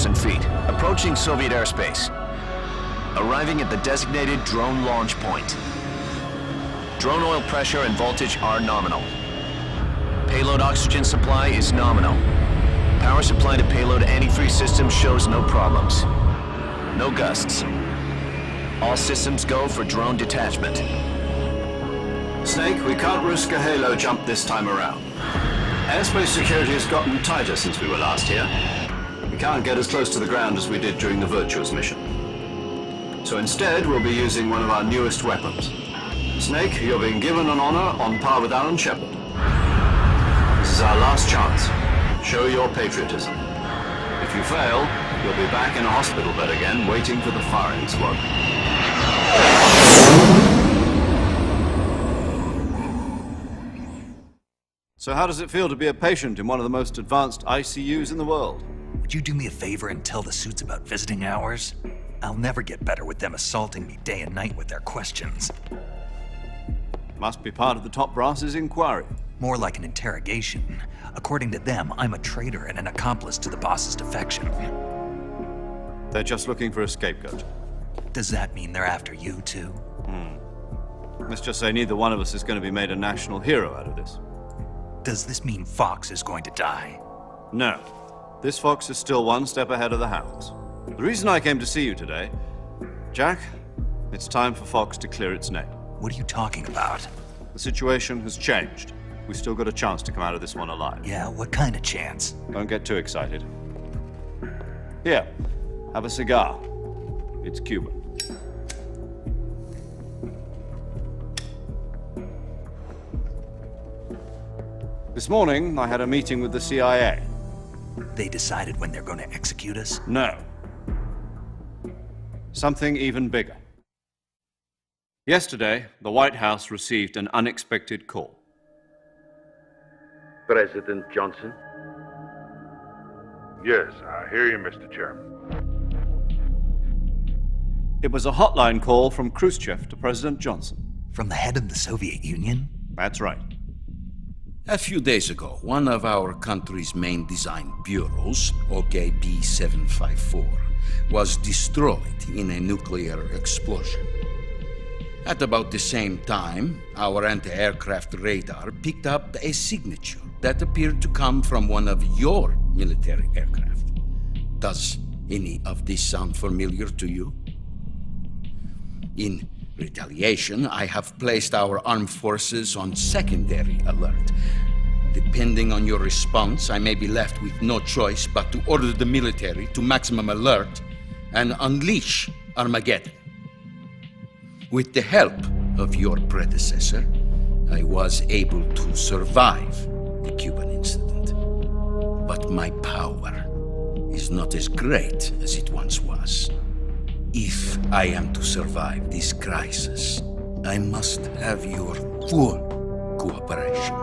3,000 feet, approaching Soviet airspace. Arriving at the designated drone launch point. Drone oil pressure and voltage are nominal. Payload oxygen supply is nominal. Power supply to payload anti-3 systems shows no problems. No gusts. All systems go for drone detachment. Snake, we can't risk a halo jump this time around. Airspace security has gotten tighter since we were last here. We can't get as close to the ground as we did during the Virtuous mission. So instead, we'll be using one of our newest weapons. Snake, you're being given an honor on par with Alan Shepard. This is our last chance. Show your patriotism. If you fail, you'll be back in a hospital bed again, waiting for the firing squad. So how does it feel to be a patient in one of the most advanced ICUs in the world? Would you do me a favor and tell the suits about visiting hours? I'll never get better with them assaulting me day and night with their questions. Must be part of the top brass's inquiry. More like an interrogation. According to them, I'm a traitor and an accomplice to the boss's defection. They're just looking for a scapegoat. Does that mean they're after you, too? Let's just say neither one of us is going to be made a national hero out of this. Does this mean Fox is going to die? No. This fox is still one step ahead of the hounds. The reason I came to see you today, Jack, it's time for Fox to clear its name. What are you talking about? The situation has changed. We've still got a chance to come out of this one alive. Yeah, what kind of chance? Don't get too excited. Here, have a cigar. It's Cuban. This morning, I had a meeting with the CIA. They decided when they're going to execute us? No. Something even bigger. Yesterday, the White House received an unexpected call. President Johnson? Yes, I hear you, Mr. Chairman. It was a hotline call from Khrushchev to President Johnson. From the head of the Soviet Union? That's right. A few days ago, one of our country's main design bureaus, OKB 754, was destroyed in a nuclear explosion. At about the same time, our anti-aircraft radar picked up a signature that appeared to come from one of your military aircraft. Does any of this sound familiar to you? In retaliation, I have placed our armed forces on secondary alert. Depending on your response, I may be left with no choice but to order the military to maximum alert and unleash Armageddon. With the help of your predecessor, I was able to survive the Cuban incident. But my power is not as great as it once was. If I am to survive this crisis, I must have your full cooperation.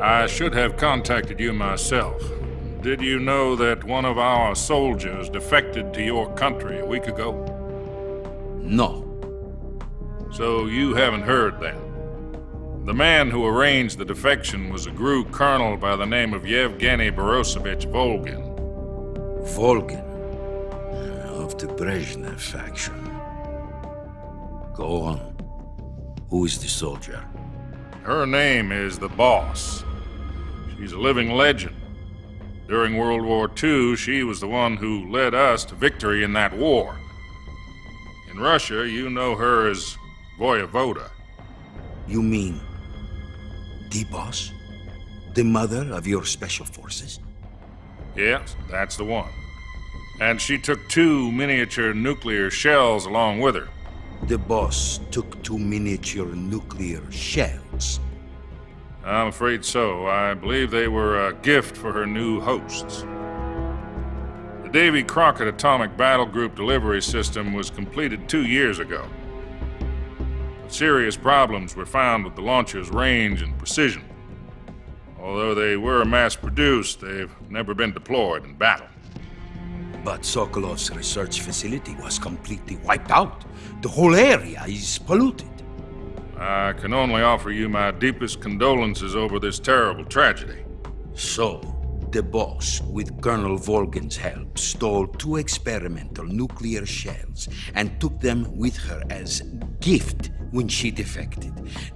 I should have contacted you myself. Did you know that one of our soldiers defected to your country a week ago? No. So you haven't heard then. The man who arranged the defection was a GRU colonel by the name of Yevgeny Borosovich Volgin. Volgin? Of the Brezhnev faction. Go on. Who is the soldier? Her name is the Boss. She's a living legend. During World War II, she was the one who led us to victory in that war. In Russia, you know her as Voyevoda. You mean the Boss? The mother of your special forces? Yes, that's the one. And she took 2 miniature nuclear shells along with her. The Boss took 2 miniature nuclear shells. I'm afraid so. I believe they were a gift for her new hosts. The Davy Crockett Atomic Battle Group delivery system was completed 2 years ago. But serious problems were found with the launcher's range and precision. Although they were mass-produced, they've never been deployed in battle. But Sokolov's research facility was completely wiped out. The whole area is polluted. I can only offer you my deepest condolences over this terrible tragedy. So, the Boss, with Colonel Volgin's help, stole 2 experimental nuclear shells and took them with her as gift when she defected.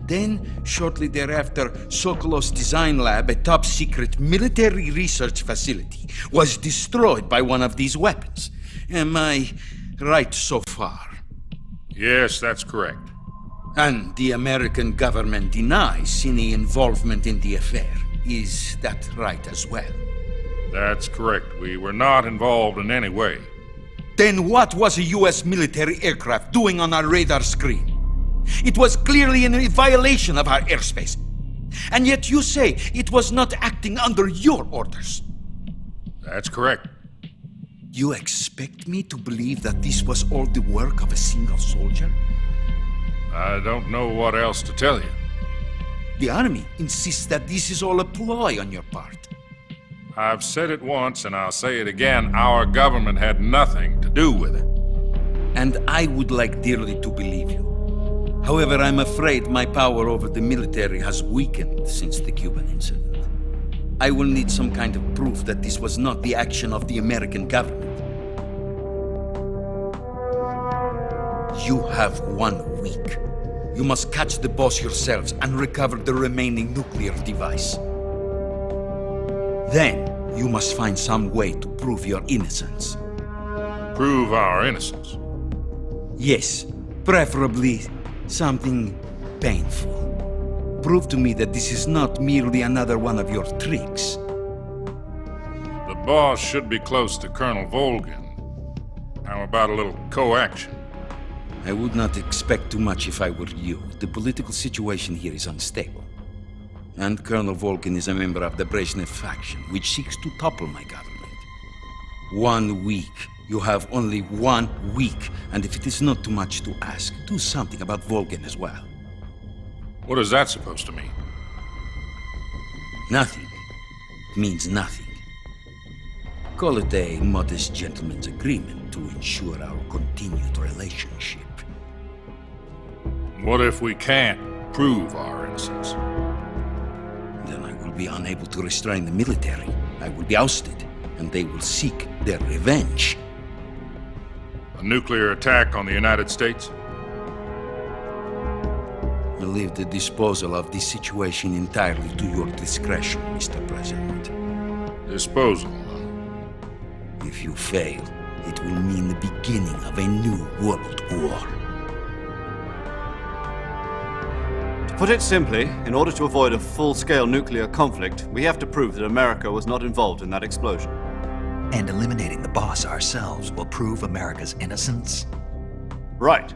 Then, shortly thereafter, Sokolov's design lab, a top-secret military research facility, was destroyed by one of these weapons. Am I right so far? Yes, that's correct. And the American government denies any involvement in the affair. Is that right as well? That's correct. We were not involved in any way. Then what was a U.S. military aircraft doing on our radar screen? It was clearly in violation of our airspace. And yet you say it was not acting under your orders. That's correct. You expect me to believe that this was all the work of a single soldier? I don't know what else to tell you. The Army insists that this is all a ploy on your part. I've said it once and I'll say it again. Our government had nothing to do with it. And I would like dearly to believe you. However, I'm afraid my power over the military has weakened since the Cuban incident. I will need some kind of proof that this was not the action of the American government. You have 1 week. You must catch the boss yourselves and recover the remaining nuclear device. Then, you must find some way to prove your innocence. Prove our innocence. Yes, preferably something painful. Prove to me that this is not merely another one of your tricks. The boss should be close to Colonel Volgin. How about a little co-action? I would not expect too much if I were you. The political situation here is unstable. And Colonel Volgin is a member of the Brezhnev faction, which seeks to topple my government. 1 week. You have only 1 week, and if it is not too much to ask, do something about Volgin as well. What is that supposed to mean? Nothing. It means nothing. Call it a modest gentleman's agreement to ensure our continued relationship. What if we can't prove our innocence? Then I will be unable to restrain the military. I will be ousted, and they will seek their revenge. A nuclear attack on the United States? I leave the disposal of this situation entirely to your discretion, Mr. President. Disposal, huh? If you fail, it will mean the beginning of a new world war. To put it simply, in order to avoid a full-scale nuclear conflict, we have to prove that America was not involved in that explosion. And eliminating the boss ourselves will prove America's innocence? Right.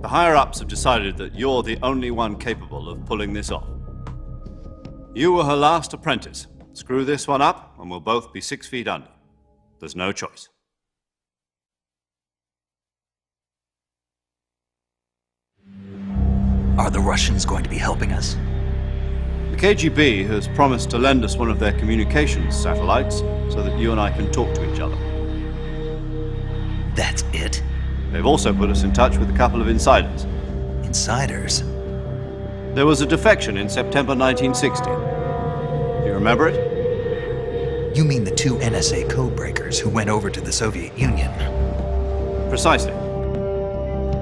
The higher-ups have decided that you're the only one capable of pulling this off. You were her last apprentice. Screw this one up, and we'll both be 6 feet under. There's no choice. Are the Russians going to be helping us? The KGB has promised to lend us one of their communications satellites so that you and I can talk to each other. That's it? They've also put us in touch with a couple of insiders. Insiders? There was a defection in September 1960. Do you remember it? You mean the 2 NSA codebreakers who went over to the Soviet Union? Precisely.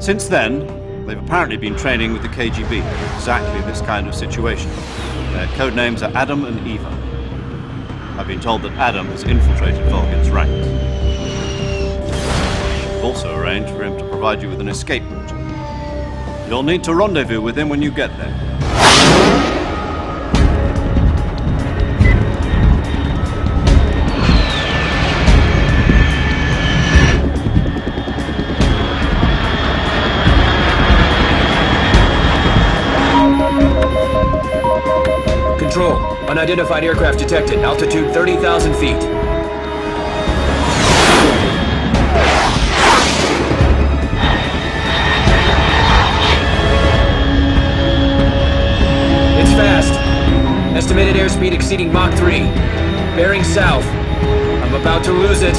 Since then, they've apparently been training with the KGB for exactly this kind of situation. Their codenames are Adam and Eva. I've been told that Adam has infiltrated Volgin's ranks. I've also arranged for him to provide you with an escape route. You'll need to rendezvous with him when you get there. Control. Unidentified aircraft detected. Altitude 30,000 feet. It's fast. Estimated airspeed exceeding Mach 3. Bearing south. I'm about to lose it.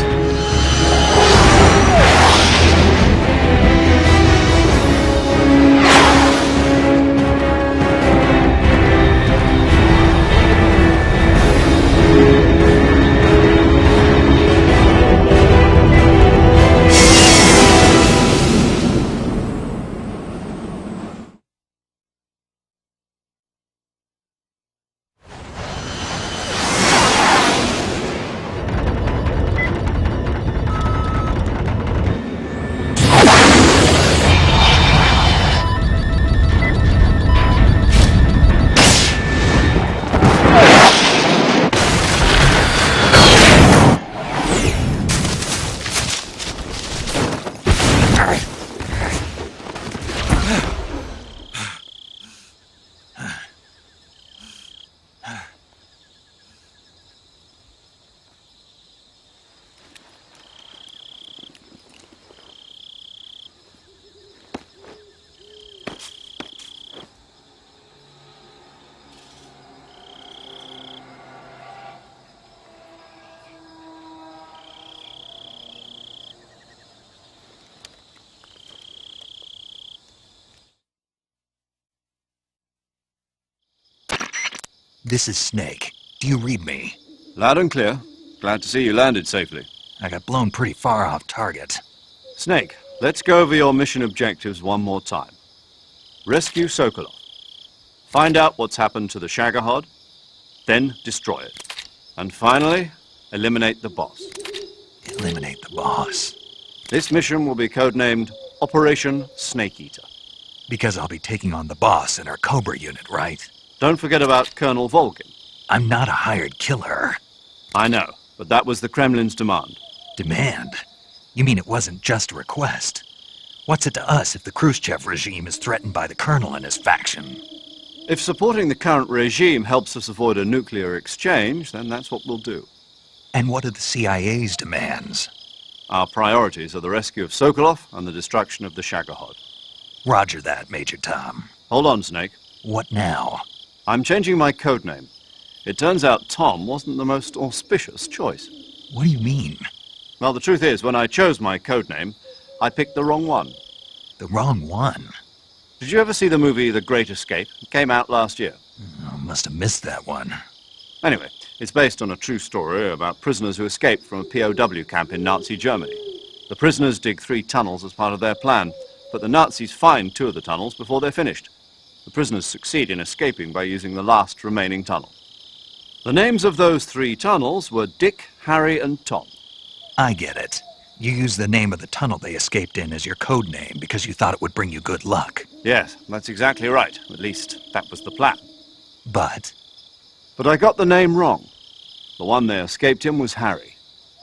This is Snake. Do you read me? Loud and clear. Glad to see you landed safely. I got blown pretty far off target. Snake, let's go over your mission objectives one more time. Rescue Sokolov. Find out what's happened to the Shagohod, then destroy it. And finally, eliminate the boss. Eliminate the boss. This mission will be codenamed Operation Snake Eater. Because I'll be taking on the boss in our Cobra unit, right? Don't forget about Colonel Volgin. I'm not a hired killer. I know, but that was the Kremlin's demand. Demand? You mean it wasn't just a request? What's it to us if the Khrushchev regime is threatened by the Colonel and his faction? If supporting the current regime helps us avoid a nuclear exchange, then that's what we'll do. And what are the CIA's demands? Our priorities are the rescue of Sokolov and the destruction of the Shagohod. Roger that, Major Tom. Hold on, Snake. What now? I'm changing my codename. It turns out Tom wasn't the most auspicious choice. What do you mean? Well, the truth is, when I chose my codename, I picked the wrong one. The wrong one? Did you ever see the movie The Great Escape? It came out last year. Oh, must have missed that one. Anyway, it's based on a true story about prisoners who escaped from a POW camp in Nazi Germany. The prisoners dig 3 tunnels as part of their plan, but the Nazis find 2 of the tunnels before they're finished. The prisoners succeed in escaping by using the last remaining tunnel. The names of those 3 tunnels were Dick, Harry, and Tom. I get it. You used the name of the tunnel they escaped in as your code name because you thought it would bring you good luck. Yes, that's exactly right. At least, that was the plan. But I got the name wrong. The one they escaped in was Harry.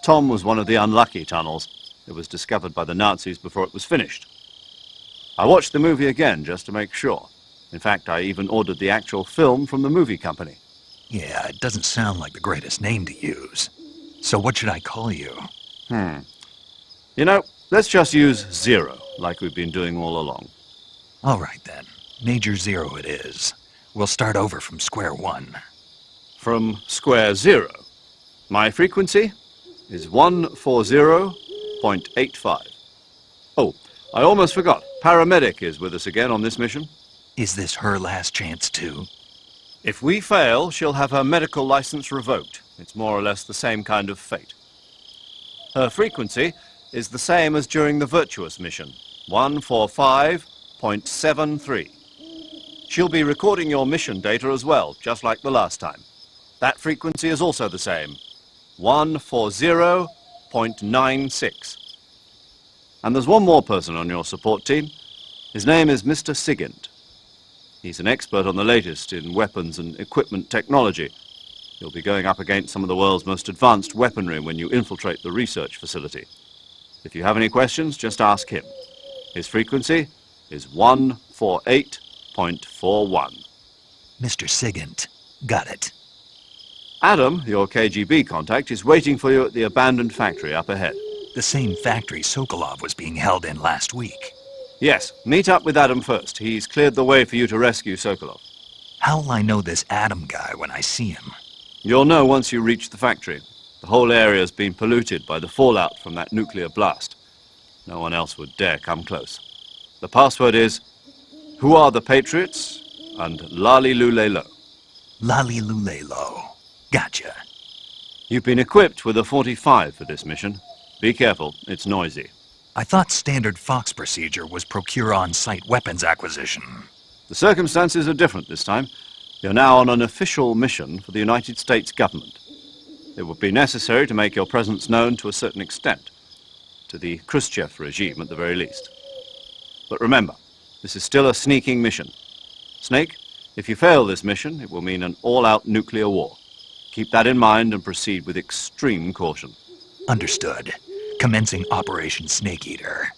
Tom was one of the unlucky tunnels. It was discovered by the Nazis before it was finished. I watched the movie again just to make sure. In fact, I even ordered the actual film from the movie company. yeah, it doesn't sound like the greatest name to use. So what should I call you? You know, let's just use Zero, like we've been doing all along. All right then. Major Zero it is. We'll start over from square one. From square zero. My frequency is 140.85. Oh, I almost forgot. Paramedic is with us again on this mission. Is this her last chance too? If we fail, she'll have her medical license revoked. It's more or less the same kind of fate. Her frequency is the same as during the Virtuous mission, 145.73. She'll be recording your mission data as well, just like the last time. That frequency is also the same, 140.96. And there's one more person on your support team. His name is Mr. Sigint. He's an expert on the latest in weapons and equipment technology. You'll be going up against some of the world's most advanced weaponry when you infiltrate the research facility. If you have any questions, just ask him. His frequency is 148.41. Mr. Sigint. Got it. Adam, your KGB contact, is waiting for you at the abandoned factory up ahead. The same factory Sokolov was being held in last week. Yes, meet up with Adam first. He's cleared the way for you to rescue Sokolov. How'll I know this Adam guy when I see him? You'll know once you reach the factory. The whole area's been polluted by the fallout from that nuclear blast. No one else would dare come close. The password is, "Who are the Patriots?" and "Lali Lule Lo." Lali Lule Lo. Gotcha. You've been equipped with a 45 for this mission. Be careful, it's noisy. I thought standard Fox procedure was procure on-site weapons acquisition. The circumstances are different this time. You're now on an official mission for the United States government. It would be necessary to make your presence known to a certain extent, to the Khrushchev regime at the very least. But remember, this is still a sneaking mission. Snake, if you fail this mission, it will mean an all-out nuclear war. Keep that in mind and proceed with extreme caution. Understood. Commencing Operation Snake Eater.